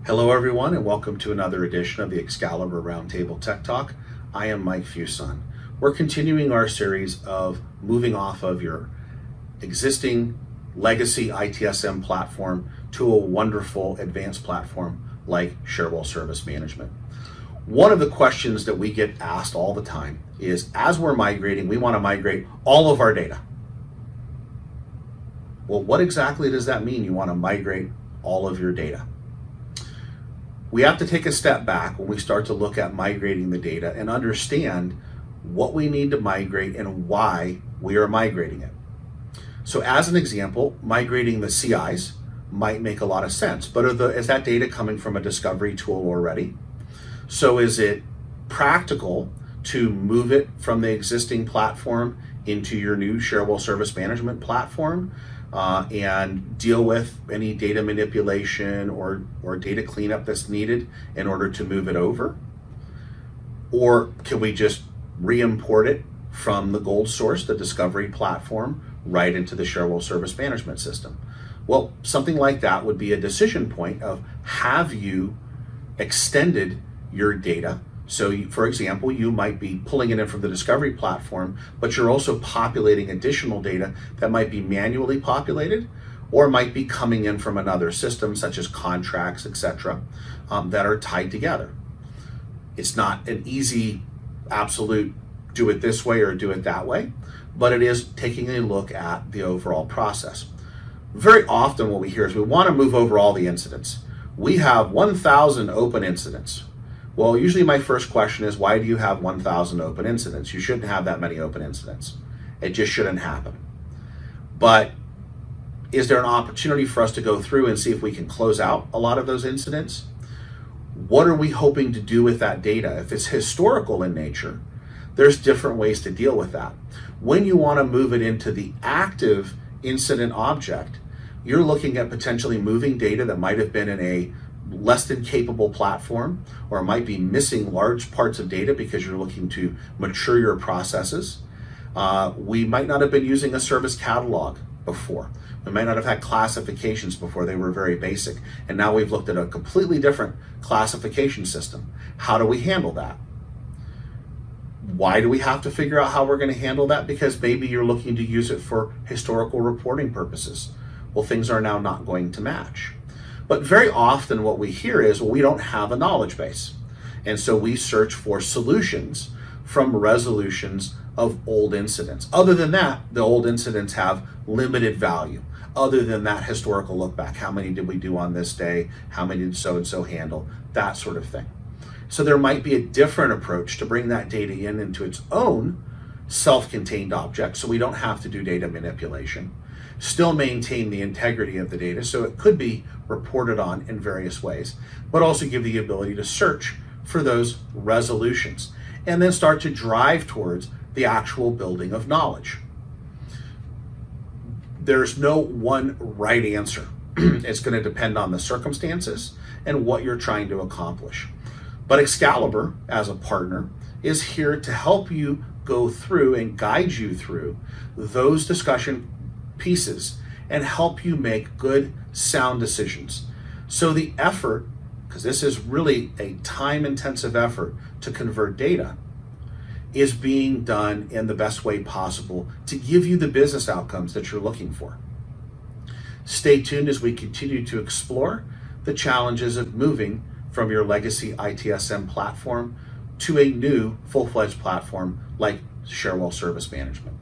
Hello everyone, and welcome to another edition of the Excalibur Roundtable Tech Talk. I am Mike Fuson. We're continuing our series of moving off of your existing legacy ITSM platform to a wonderful advanced platform like Cherwell Service Management. One of the questions that we get asked all the time is, as we're migrating, we want to migrate all of our data. Well, what exactly does that mean, you want to migrate all of your data? We have to take a step back when we start to look at migrating the data and understand what we need to migrate and why we are migrating it. So as an example, migrating the CIs might make a lot of sense, but is that data coming from a discovery tool already? So is it practical to move it from the existing platform into your new Cherwell Service Management platform and deal with any data manipulation or data cleanup that's needed in order to move it over? Or can we just re-import it from the gold source, the discovery platform, right into the Cherwell Service Management system? Well, something like that would be a decision point of, have you extended your data? So for example, you might be pulling it in from the discovery platform, but you're also populating additional data that might be manually populated or might be coming in from another system, such as contracts, etc., that are tied together. It's not an easy, absolute, do it this way or do it that way, but it is taking a look at the overall process. Very often what we hear is we want to move over all the incidents. We have 1,000 open incidents. Well, usually my first question is, why do you have 1,000 open incidents? You shouldn't have that many open incidents. It just shouldn't happen. But is there an opportunity for us to go through and see if we can close out a lot of those incidents? What are we hoping to do with that data? If it's historical in nature, there's different ways to deal with that. When you want to move it into the active incident object, you're looking at potentially moving data that might have been in a less than capable platform, or it might be missing large parts of data because you're looking to mature your processes. We might not have been using a service catalog before. We might not have had classifications before. They were very basic. And now we've looked at a completely different classification system. How do we handle that? Why do we have to figure out how we're going to handle that? Because maybe you're looking to use it for historical reporting purposes. Well, things are now not going to match. But very often what we hear is, well, we don't have a knowledge base. And so we search for solutions from resolutions of old incidents. Other than that, the old incidents have limited value. Other than that historical look back, how many did we do on this day? How many did so-and-so handle? That sort of thing. So there might be a different approach to bring that data into its own self-contained object, so we don't have to do data manipulation. Still maintain the integrity of the data, so it could be reported on in various ways, but also give the ability to search for those resolutions and then start to drive towards the actual building of knowledge. There's no one right answer. It's going to depend on the circumstances and what you're trying to accomplish. But Excalibur, as a partner, is here to help you go through and guide you through those discussion pieces and help you make good, sound decisions. So the effort, because this is really a time-intensive effort to convert data, is being done in the best way possible to give you the business outcomes that you're looking for. Stay tuned as we continue to explore the challenges of moving from your legacy ITSM platform to a new full-fledged platform like Cherwell Service Management.